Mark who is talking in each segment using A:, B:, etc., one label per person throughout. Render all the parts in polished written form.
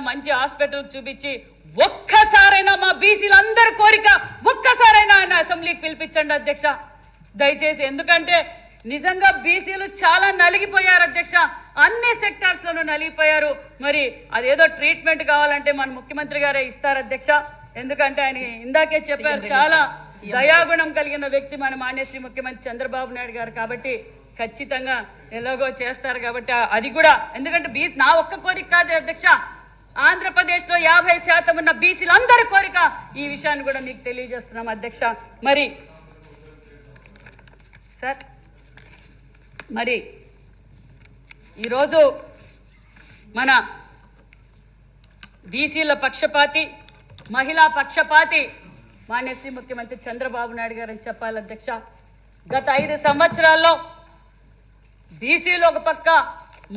A: మంచి హాస్పిటల్ చూపించి ఒక్కసారైనా మా బీసీలందరి కోరిక ఒక్కసారైనా ఆయన అసెంబ్లీకి పిలిపించండి అధ్యక్ష దయచేసి. ఎందుకంటే నిజంగా బీసీలు చాలా నలిగిపోయారు అధ్యక్ష, అన్ని సెక్టార్స్లోనూ నలిగిపోయారు. మరి అదేదో ట్రీట్మెంట్ కావాలంటే మన ముఖ్యమంత్రి గారే ఇస్తారు అధ్యక్ష. ఎందుకంటే ఆయన ఇందాకే చెప్పారు చాలా దయాగుణం కలిగిన వ్యక్తి మన మాన్యశ్రీ ముఖ్యమంత్రి చంద్రబాబు నాయుడు గారు. కాబట్టి ఖచ్చితంగా ఎలాగో చేస్తారు. కాబట్టి అది కూడా ఎందుకంటే నా ఒక్క కోరిక కాదు అధ్యక్ష, ఆంధ్రప్రదేశ్లో 50% ఉన్న బీసీలందరి కోరిక. ఈ విషయాన్ని కూడా మీకు తెలియజేస్తున్నాం అధ్యక్ష. మరి సార్ మరి ఈరోజు మన బీసీల పక్షపాతి, మహిళా పక్షపాతి మాన్యశ్రీ ముఖ్యమంత్రి చంద్రబాబు నాయుడు గారు అని చెప్పాలి అధ్యక్ష. గత 5 సంవత్సరాల్లో బీసీలు ఒక పక్క,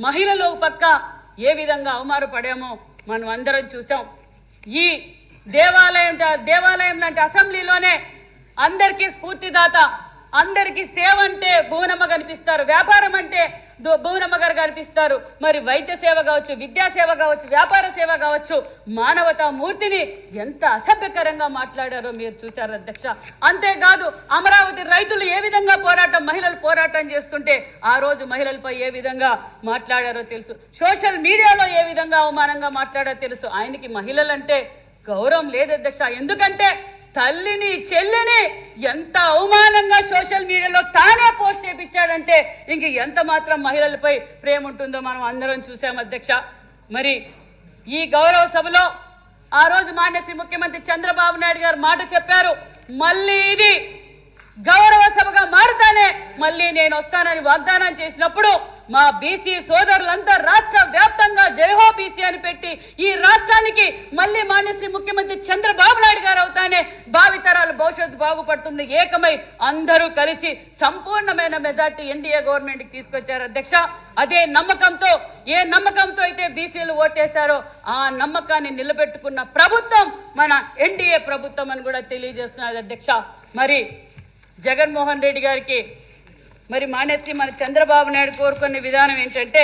A: మహిళలు ఒక పక్క ఏ విధంగా అవమానపడామో మనం అందరం చూసాం. ఈ దేవాలయం లాంటి అసెంబ్లీలోనే అందరికీ స్ఫూర్తిదాత, అందరికీ సేవ అంటే భువనమ్మ కనిపిస్తారు, వ్యాపారం అంటే భువనమ్మ గారు కనిపిస్తారు. మరి వైద్య సేవ కావచ్చు, విద్యా సేవ కావచ్చు, వ్యాపార సేవ కావచ్చు, మానవతా మూర్తిని ఎంత అసభ్యకరంగా మాట్లాడారో మీరు చూశారు అధ్యక్ష. అంతేకాదు అమరావతి రైతులు ఏ విధంగా మహిళలు పోరాటం చేస్తుంటే ఆ రోజు మహిళలపై ఏ విధంగా మాట్లాడారో తెలుసు. సోషల్ మీడియాలో ఏ విధంగా అవమానంగా మాట్లాడారో తెలుసు. ఆయనకి మహిళలంటే గౌరవం లేదు అధ్యక్ష. ఎందుకంటే తల్లిని చెల్లిని ఎంత అవమానంగా సోషల్ మీడియాలో తానే పోస్ట్ చేయించాడంటే ఇంక ఎంత మాత్రం మహిళలపై ప్రేమ ఉంటుందో మనం అందరం చూసాం అధ్యక్ష. మరి ఈ గౌరవ సభలో ఆ రోజు మాన్యశ్రీ ముఖ్యమంత్రి చంద్రబాబు నాయుడు గారు మాట చెప్పారు, మళ్ళీ ఇది గౌరవ సభగా మారుతానే మళ్ళీ నేను వస్తానని వాగ్దానం చేసినప్పుడు మా బీసీ సోదరులంతా రాష్ట్ర వ్యాప్తంగా జయహో బీసీ అని పెట్టి ఈ రాష్ట్రానికి మళ్ళీ మాన్యశ్రీ ముఖ్యమంత్రి చంద్రబాబు నాయుడు గారు అవుతానే భావితరాల భవిష్యత్తు బాగుపడుతుంది ఏకమై అందరూ కలిసి సంపూర్ణమైన మెజార్టీ ఎన్డీఏ గవర్నమెంట్కి తీసుకొచ్చారు అధ్యక్ష. అదే నమ్మకంతో, ఏ నమ్మకంతో అయితే బీసీలు ఓటేశారో ఆ నమ్మకాన్ని నిలబెట్టుకున్న ప్రభుత్వం మన ఎన్డీఏ ప్రభుత్వం అని కూడా తెలియజేస్తున్నారు అధ్యక్ష. మరి జగన్మోహన్ రెడ్డి గారికి మరి మాన్యశ్రీ మన చంద్రబాబు నాయుడు కోరుకునే విధానం ఏంటంటే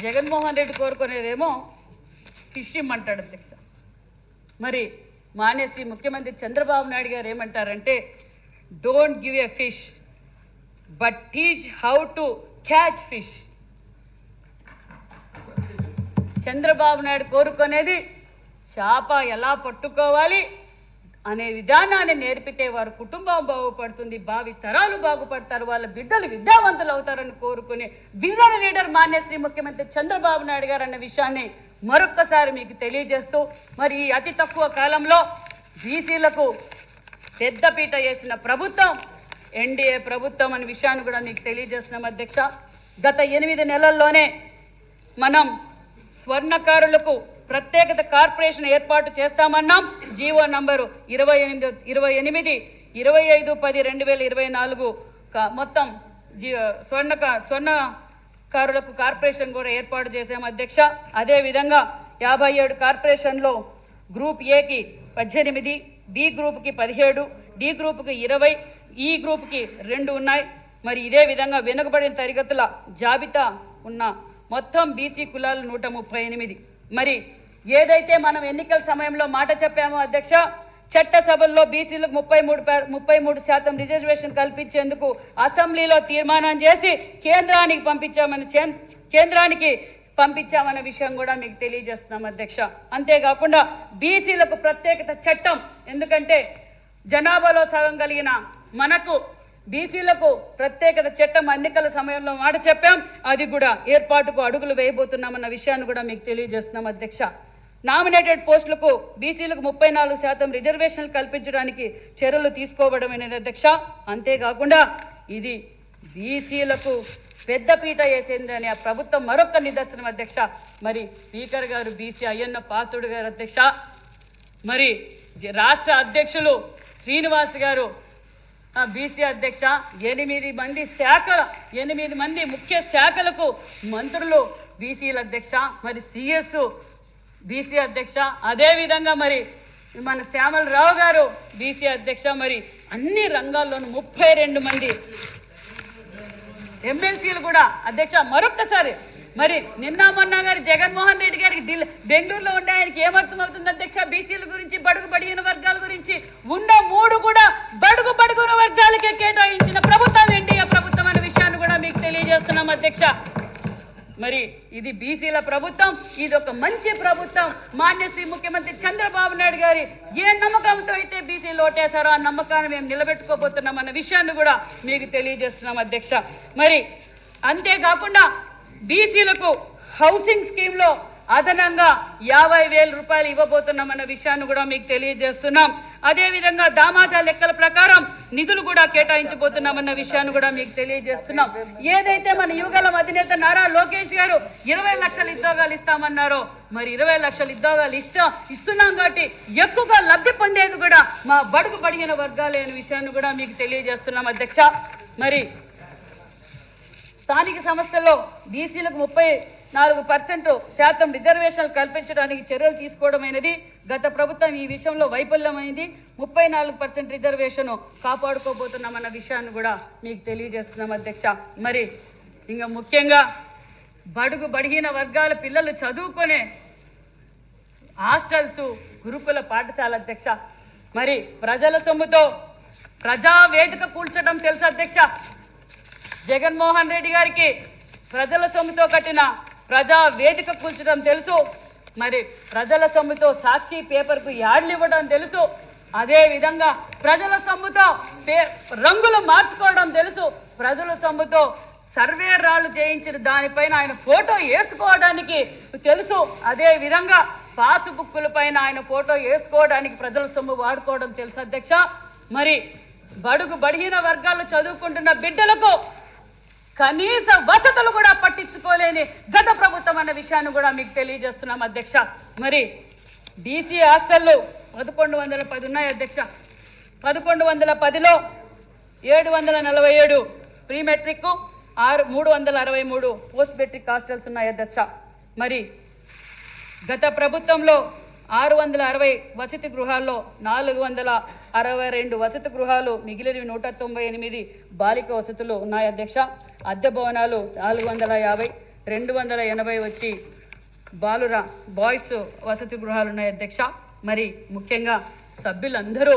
A: జగన్మోహన్ రెడ్డి కోరుకునేదేమో ఫిష్ ఇమ్మంటాడు అధ్యక్ష. మరి మాన్యశ్రీ ముఖ్యమంత్రి చంద్రబాబు నాయుడు గారు ఏమంటారంటే don't give a fish but teach how to catch fish. Chandrababu Naidu కోరుకునేది చేప ఎలా పట్టుకోవాలి అనే విధానాన్ని నేర్పితే వారి కుటుంబం బాగుపడుతుంది, భావి తరాలు బాగుపడతారు, వాళ్ళ బిడ్డలు విద్యావంతులు అవుతారని కోరుకునే విజనరీ లీడర్ మాన్యశ్రీ ముఖ్యమంత్రి చంద్రబాబు నాయుడు గారు అన్న విషయాన్ని మరొక్కసారి మీకు తెలియజేస్తూ మరి ఈ అతి తక్కువ కాలంలో బీసీలకు పెద్దపీట వేసిన ప్రభుత్వం ఎన్డీఏ ప్రభుత్వం అనే విషయాన్ని కూడా మీకు తెలియజేస్తున్నాం అధ్యక్ష. గత 8 నెలల్లోనే మనం స్వర్ణకారులకు ప్రత్యేకత కార్పొరేషన్ ఏర్పాటు చేస్తామన్నాం. జీవో నంబరు 28/25/10/2024 మొత్తం స్వర్ణకారులకు కార్పొరేషన్ కూడా ఏర్పాటు చేసాం అధ్యక్ష. అదేవిధంగా 57 కార్పొరేషన్లో గ్రూప్ ఏకి 18, బి గ్రూప్కి 17, డి గ్రూప్కి 20, ఈ గ్రూప్కి 2 ఉన్నాయి. మరి ఇదే విధంగా వెనుకబడిన తరగతుల జాబితా ఉన్న మొత్తం బీసీ కులాలు 138. మరి ఏదైతే మనం ఎన్నికల సమయంలో మాట చెప్పామో అధ్యక్ష, చట్టసభల్లో బీసీలకు 33% రిజర్వేషన్ కల్పించేందుకు అసెంబ్లీలో తీర్మానం చేసి కేంద్రానికి పంపించామన్న విషయం కూడా మీకు తెలియజేస్తున్నాం అధ్యక్ష. అంతేకాకుండా బీసీలకు ప్రత్యేకత చట్టం, ఎందుకంటే జనాభాలో సగం కలిగిన మనకు బీసీలకు ప్రత్యేకత చట్టం ఎన్నికల సమయంలో మాట చెప్పాం, అది కూడా ఏర్పాటుకు అడుగులు వేయబోతున్నామన్న విషయాన్ని కూడా మీకు తెలియజేస్తున్నాం అధ్యక్ష. నామినేటెడ్ పోస్టులకు బీసీలకు 34% రిజర్వేషన్లు కల్పించడానికి చర్యలు తీసుకోవడమైనది అధ్యక్ష. అంతేకాకుండా ఇది బీసీలకు పెద్దపీట వేసిందని ఆ ప్రభుత్వం మరొక నిదర్శనం అధ్యక్ష. మరి స్పీకర్ గారు బీసీ అయ్యన్న పాత్రుడు గారు అధ్యక్ష, మరి రాష్ట్ర అధ్యక్షులు శ్రీనివాస్ గారు బీసీ అధ్యక్ష, 8 మంది ముఖ్య శాఖలకు మంత్రులు బీసీల అధ్యక్ష. మరి సిఎస్ బీసీ అధ్యక్ష. అదే విధంగా మరి మన శ్యామలరావు గారు బీసీ అధ్యక్ష. మరి అన్ని రంగాల్లోనూ 32 మంది ఎమ్మెల్సీలు కూడా అధ్యక్ష. మరొక్కసారి మరి నిన్న మొన్న గారి జగన్మోహన్ రెడ్డి గారికి బెంగళూరులో ఉండే ఆయనకి ఏమర్థం అవుతుంది అధ్యక్ష? బీసీల గురించి, బడుగు బడిగిన వర్గాల గురించి. ఉన్న 3 కూడా బడుగు బడుగున వర్గాలకే కేటాయించిన ప్రభుత్వం ఎన్డీఏ ప్రభుత్వం అనే విషయాన్ని కూడా మీకు తెలియజేస్తున్నాం అధ్యక్ష. మరి ఇది బీసీల ప్రభుత్వం, ఇది ఒక మంచి ప్రభుత్వం. మాన్యశ్రీ ముఖ్యమంత్రి చంద్రబాబు నాయుడు గారి ఏ నమ్మకంతో అయితే బీసీలు ఓటేశారో ఆ నమ్మకాన్ని మేము నిలబెట్టుకోబోతున్నాం అన్న విషయాన్ని కూడా మీకు తెలియజేస్తున్నాం అధ్యక్ష. మరి అంతేకాకుండా బీసీలకు హౌసింగ్ స్కీమ్లో అదనంగా 50,000 రూపాయలు ఇవ్వబోతున్నామన్న విషయాన్ని కూడా మీకు తెలియజేస్తున్నాం. అదేవిధంగా దామాజా లెక్కల ప్రకారం నిధులు కూడా కేటాయించబోతున్నామన్న విషయాన్ని కూడా మీకు తెలియజేస్తున్నాం. ఏదైతే మన యువగలం అధినేత నారా లోకేష్ గారు 20 లక్షల ఉద్యోగాలు ఇస్తామన్నారో మరి 20 లక్షల ఉద్యోగాలు ఇస్తున్నాం కాబట్టి ఎక్కువగా లబ్ధి పొందేది కూడా మా బడుగు బడిగిన వర్గాలే అనే విషయాన్ని కూడా మీకు తెలియజేస్తున్నాం అధ్యక్ష. మరి స్థానిక సంస్థల్లో బీసీలకు 34% రిజర్వేషన్లు కల్పించడానికి చర్యలు తీసుకోవడమైనది. గత ప్రభుత్వం ఈ విషయంలో వైఫల్యమైంది. 34% రిజర్వేషన్ కాపాడుకోబోతున్నామన్న విషయాన్ని కూడా మీకు తెలియజేస్తున్నాం అధ్యక్ష. మరి ఇంకా ముఖ్యంగా బడుగు బడిగిన వర్గాల పిల్లలు చదువుకునే హాస్టల్స్, గురుకుల పాఠశాల అధ్యక్ష. మరి ప్రజల సొమ్ముతో ప్రజావేదిక కూల్చడం తెలుసు అధ్యక్ష. జగన్మోహన్ రెడ్డి గారికి ప్రజల సొమ్ముతో కట్టిన ప్రజా వేదిక కూల్చడం తెలుసు. మరి ప్రజల సొమ్ముతో సాక్షి పేపర్కు యాడ్లు ఇవ్వడం తెలుసు. అదేవిధంగా ప్రజల సొమ్ముతో రంగులు మార్చుకోవడం తెలుసు. ప్రజల సొమ్ముతో సర్వే రాళ్ళు చేయించిన దానిపైన ఆయన ఫోటో వేసుకోవడానికి తెలుసు. అదేవిధంగా పాసుబుక్కుల పైన ఆయన ఫోటో వేసుకోవడానికి ప్రజల సొమ్ము వాడుకోవడం తెలుసు అధ్యక్ష. మరి బడుగు బడిగిన వర్గాలు చదువుకుంటున్న బిడ్డలకు కనీస వసతులు కూడా పట్టించుకోలేని గత ప్రభుత్వం అన్న విషయాన్ని కూడా మీకు తెలియజేస్తున్నాం అధ్యక్ష. మరి బీసీ హాస్టళ్ళు 1110 ఉన్నాయి అధ్యక్ష. 1110లో 747 pre matric, 363 post matric hostels ఉన్నాయి అధ్యక్ష. మరి గత ప్రభుత్వంలో 660 వసతి గృహాల్లో 462 వసతి గృహాలు, మిగిలినవి 198 బాలిక వసతులు ఉన్నాయి అధ్యక్ష. అద్దె భవనాలు 450, 280 వచ్చి బాయ్స్ వసతి గృహాలు ఉన్నాయి అధ్యక్ష. మరి ముఖ్యంగా సభ్యులందరూ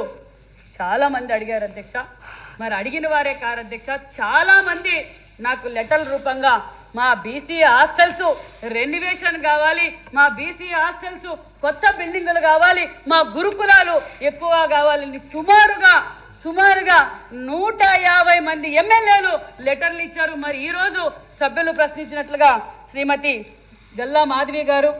A: చాలామంది అడిగారు అధ్యక్ష. మరి అడిగిన వారే కారు అధ్యక్ష, చాలామంది నాకు లెటర్ల రూపంగా మా బీసీ హాస్టల్స్ రెన్యువేషన్ కావాలి, మా బీసీ హాస్టల్స్ కొత్త బిల్డింగులు కావాలి, మా గురుకులాలు ఎక్కువ కావాలని సుమారుగా 150 మంది ఎమ్మెల్యేలు లెటర్లు ఇచ్చారు. మరి ఈరోజు సభ్యులు ప్రశ్నించినట్లుగా శ్రీమతి గల్లా మాధవి గారు